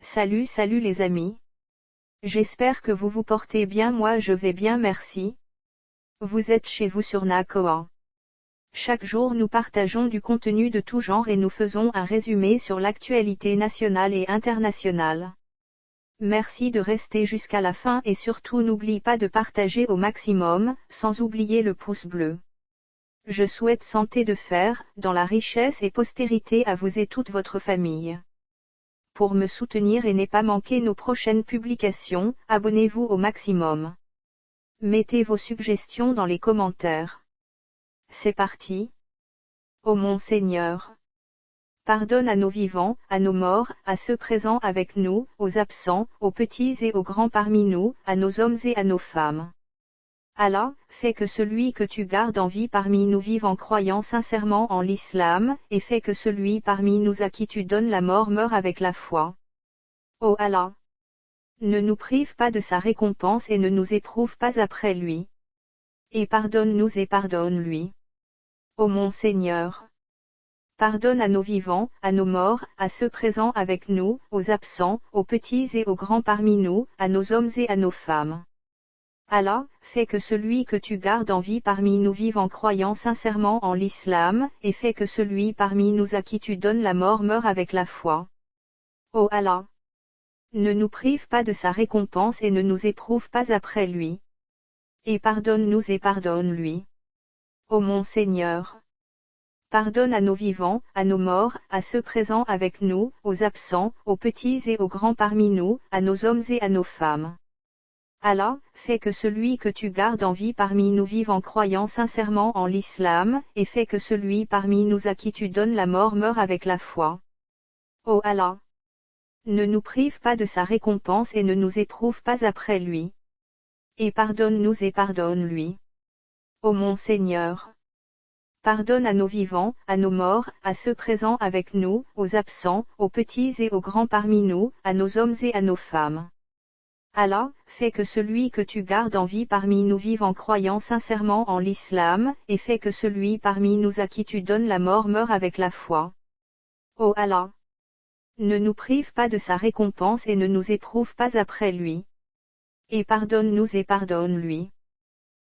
Salut les amis. J'espère que vous vous portez bien, moi je vais bien merci. Vous êtes chez vous sur Nakoa. Chaque jour nous partageons du contenu de tout genre et nous faisons un résumé sur l'actualité nationale et internationale. Merci de rester jusqu'à la fin et surtout n'oublie pas de partager au maximum, sans oublier le pouce bleu. Je souhaite santé de fer, dans la richesse et postérité à vous et toute votre famille. Pour me soutenir et ne pas manquer nos prochaines publications, abonnez-vous au maximum. Mettez vos suggestions dans les commentaires. C'est parti. Ô mon Seigneur, pardonne à nos vivants, à nos morts, à ceux présents avec nous, aux absents, aux petits et aux grands parmi nous, à nos hommes et à nos femmes. Allah, fais que celui que tu gardes en vie parmi nous vive en croyant sincèrement en l'islam, et fais que celui parmi nous à qui tu donnes la mort meure avec la foi. Ô Allah, ne nous prive pas de sa récompense et ne nous éprouve pas après lui. Et pardonne-nous et pardonne-lui. Ô mon Seigneur, pardonne à nos vivants, à nos morts, à ceux présents avec nous, aux absents, aux petits et aux grands parmi nous, à nos hommes et à nos femmes. Allah, fais que celui que tu gardes en vie parmi nous vive en croyant sincèrement en l'islam, et fais que celui parmi nous à qui tu donnes la mort meure avec la foi. Ô Allah, ne nous prive pas de sa récompense et ne nous éprouve pas après lui. Et pardonne-nous et pardonne-lui. Ô mon Seigneur, pardonne à nos vivants, à nos morts, à ceux présents avec nous, aux absents, aux petits et aux grands parmi nous, à nos hommes et à nos femmes. Allah, fais que celui que tu gardes en vie parmi nous vive en croyant sincèrement en l'islam, et fais que celui parmi nous à qui tu donnes la mort meure avec la foi. Ô Allah, ne nous prive pas de sa récompense et ne nous éprouve pas après lui. Et pardonne-nous et pardonne-lui. Ô mon Seigneur, pardonne à nos vivants, à nos morts, à ceux présents avec nous, aux absents, aux petits et aux grands parmi nous, à nos hommes et à nos femmes. Allah, fais que celui que tu gardes en vie parmi nous vive en croyant sincèrement en l'islam, et fais que celui parmi nous à qui tu donnes la mort meure avec la foi. Ô Allah, ne nous prive pas de sa récompense et ne nous éprouve pas après lui. Et pardonne-nous et pardonne-lui.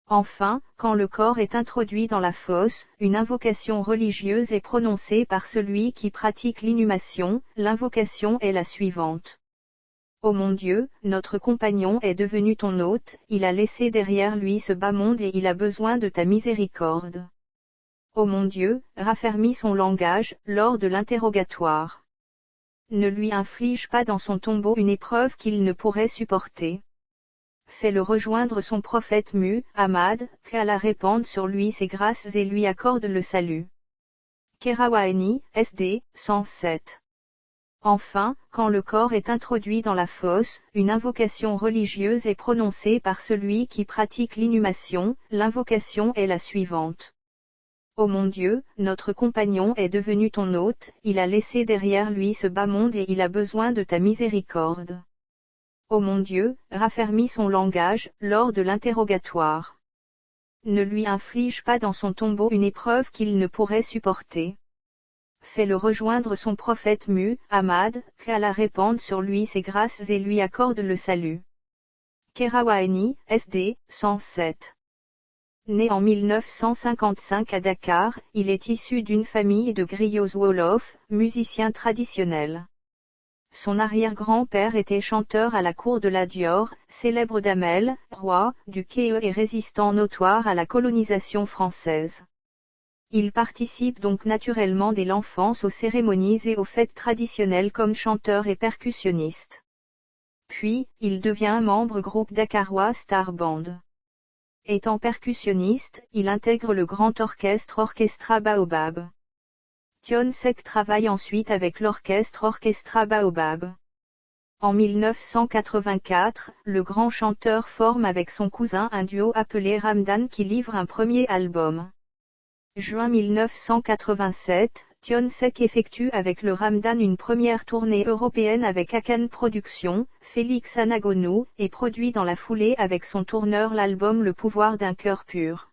Enfin, quand le corps est introduit dans la fosse, une invocation religieuse est prononcée par celui qui pratique l'inhumation. L'invocation est la suivante. Ô mon Dieu, notre compagnon est devenu ton hôte, il a laissé derrière lui ce bas monde et il a besoin de ta miséricorde. Ô mon Dieu, raffermis son langage, lors de l'interrogatoire. Ne lui inflige pas dans son tombeau une épreuve qu'il ne pourrait supporter. Fais-le rejoindre son prophète Muhammad, qu'Allah répande sur lui ses grâces et lui accorde le salut. Kerawani, SD, 107. Enfin, quand le corps est introduit dans la fosse, une invocation religieuse est prononcée par celui qui pratique l'inhumation. L'invocation est la suivante. Ô mon Dieu, notre compagnon est devenu ton hôte, il a laissé derrière lui ce bas monde et il a besoin de ta miséricorde. Ô mon Dieu, raffermis son langage, lors de l'interrogatoire. Ne lui inflige pas dans son tombeau une épreuve qu'il ne pourrait supporter. Fais-le rejoindre son prophète Muhammad, qu'Allah répande sur lui ses grâces et lui accorde le salut. Kerawani, SD, 107. Né en 1955 à Dakar, il est issu d'une famille de griots Wolof, musiciens traditionnels. Son arrière-grand-père était chanteur à la cour de la Dior, célèbre Damel, roi du Kéé et résistant notoire à la colonisation française. Il participe donc naturellement dès l'enfance aux cérémonies et aux fêtes traditionnelles comme chanteur et percussionniste. Puis, il devient membre groupe dakarois Star Band. Étant percussionniste, il intègre le grand orchestra Baobab. Thione Seck travaille ensuite avec l'orchestre Orchestra Baobab. En 1984, le grand chanteur forme avec son cousin un duo appelé Ramdan qui livre un premier album. Juin 1987, Thione Seck effectue avec le Ramdan une première tournée européenne avec Akan Productions, Félix Anagonu, et produit dans la foulée avec son tourneur l'album Le pouvoir d'un cœur pur.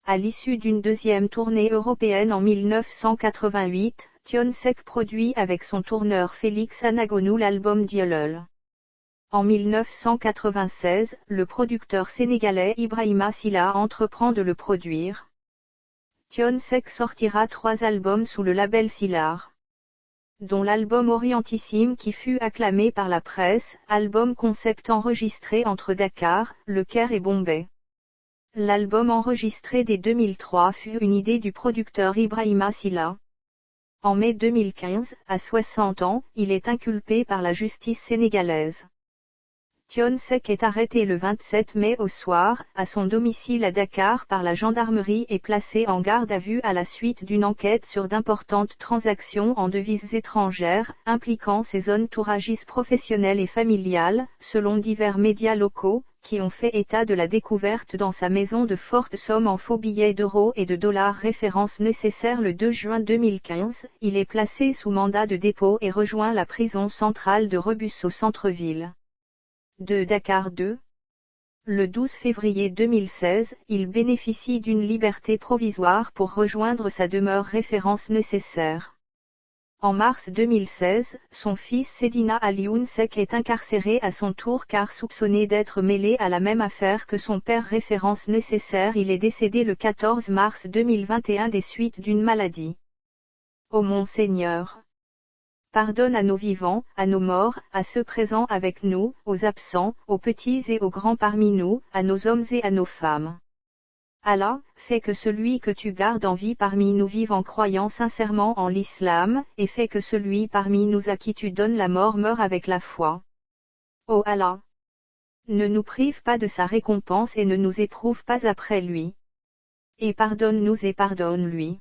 À l'issue d'une deuxième tournée européenne en 1988, Tionsek produit avec son tourneur Félix Anagonu l'album Dieulel. En 1996, le producteur sénégalais Ibrahima Silla entreprend de le produire. Tionsek sortira 3 albums sous le label Sillar, dont l'album Orientissime qui fut acclamé par la presse, album concept enregistré entre Dakar, Le Caire et Bombay. L'album enregistré dès 2003 fut une idée du producteur Ibrahima Silla. En mai 2015, à 60 ans, il est inculpé par la justice sénégalaise. Tionsek est arrêté le 27 mai au soir, à son domicile à Dakar par la gendarmerie et placé en garde à vue à la suite d'une enquête sur d'importantes transactions en devises étrangères, impliquant ses entourages professionnels et familiales, selon divers médias locaux, qui ont fait état de la découverte dans sa maison de fortes sommes en faux billets d'euros et de dollars. Référence nécessaire. Le 2 juin 2015, il est placé sous mandat de dépôt et rejoint la prison centrale de Rebus au centre-ville de Dakar 2. Le 12 février 2016, il bénéficie d'une liberté provisoire pour rejoindre sa demeure. Référence nécessaire. En mars 2016, son fils Sedina Alioune Seck est incarcéré à son tour car soupçonné d'être mêlé à la même affaire que son père. Référence nécessaire. Il est décédé le 14 mars 2021 des suites d'une maladie. Ô mon Seigneur, pardonne à nos vivants, à nos morts, à ceux présents avec nous, aux absents, aux petits et aux grands parmi nous, à nos hommes et à nos femmes. Allah, fais que celui que tu gardes en vie parmi nous vive en croyant sincèrement en l'islam, et fais que celui parmi nous à qui tu donnes la mort meure avec la foi. Ô Allah, ne nous prive pas de sa récompense et ne nous éprouve pas après lui. Et pardonne-nous et pardonne-lui.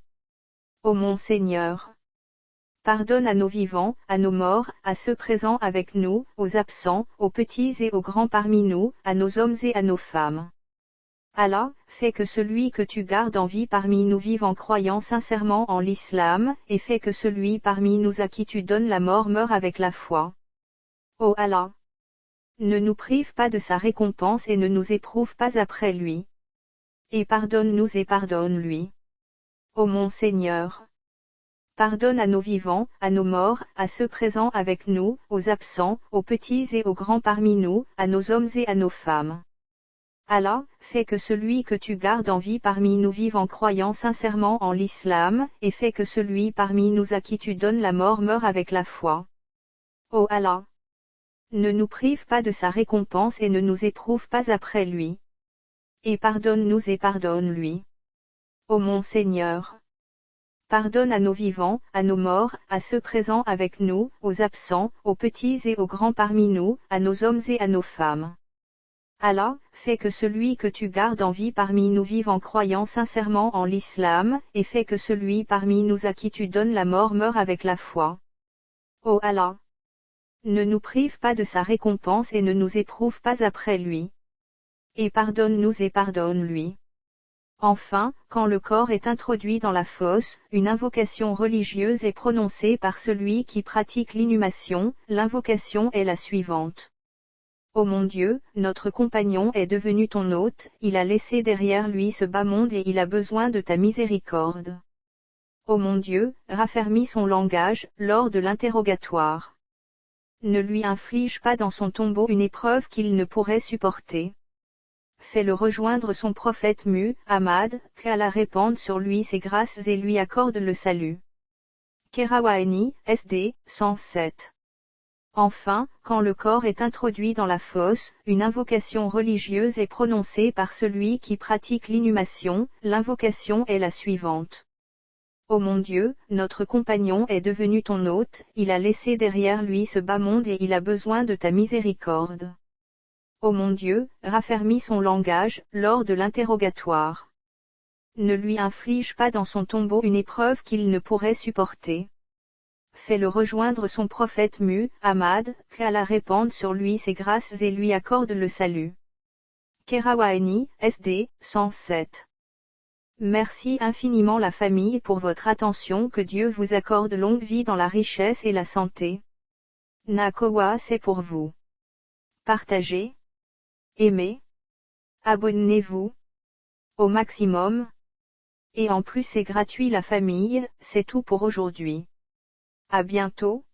Ô mon Seigneur, pardonne à nos vivants, à nos morts, à ceux présents avec nous, aux absents, aux petits et aux grands parmi nous, à nos hommes et à nos femmes. Allah, fais que celui que tu gardes en vie parmi nous vive en croyant sincèrement en l'islam, et fais que celui parmi nous à qui tu donnes la mort meure avec la foi. Ô Allah, ne nous prive pas de sa récompense et ne nous éprouve pas après lui. Et pardonne-nous et pardonne-lui. Ô mon Seigneur, pardonne à nos vivants, à nos morts, à ceux présents avec nous, aux absents, aux petits et aux grands parmi nous, à nos hommes et à nos femmes. Allah, fais que celui que tu gardes en vie parmi nous vive en croyant sincèrement en l'islam, et fais que celui parmi nous à qui tu donnes la mort meure avec la foi. Ô Allah, ne nous prive pas de sa récompense et ne nous éprouve pas après lui. Et pardonne-nous et pardonne-lui. Ô mon Seigneur, pardonne à nos vivants, à nos morts, à ceux présents avec nous, aux absents, aux petits et aux grands parmi nous, à nos hommes et à nos femmes. Allah, fais que celui que tu gardes en vie parmi nous vive en croyant sincèrement en l'islam, et fais que celui parmi nous à qui tu donnes la mort meure avec la foi. Ô Allah, ne nous prive pas de sa récompense et ne nous éprouve pas après lui. Et pardonne-nous et pardonne-lui. Enfin, quand le corps est introduit dans la fosse, une invocation religieuse est prononcée par celui qui pratique l'inhumation. L'invocation est la suivante. Ô mon Dieu, notre compagnon est devenu ton hôte, il a laissé derrière lui ce bas monde et il a besoin de ta miséricorde. Ô mon Dieu, raffermis son langage, lors de l'interrogatoire. Ne lui inflige pas dans son tombeau une épreuve qu'il ne pourrait supporter. Fais-le rejoindre son prophète Muhammad, qu'Allah répande sur lui ses grâces et lui accorde le salut. Kerawani, SD, 107. Enfin, quand le corps est introduit dans la fosse, une invocation religieuse est prononcée par celui qui pratique l'inhumation. L'invocation est la suivante. Ô mon Dieu, notre compagnon est devenu ton hôte, il a laissé derrière lui ce bas monde et il a besoin de ta miséricorde. Ô mon Dieu, raffermis son langage, lors de l'interrogatoire. Ne lui inflige pas dans son tombeau une épreuve qu'il ne pourrait supporter. Fais-le rejoindre son prophète Muhammad, qu'Allah répande sur lui ses grâces et lui accorde le salut. Kerawani, SD, 107. Merci infiniment la famille pour votre attention, que Dieu vous accorde longue vie dans la richesse et la santé. Nakowa c'est pour vous. Partagez. Aimez. Abonnez-vous. Au maximum. Et en plus c'est gratuit la famille, c'est tout pour aujourd'hui. À bientôt.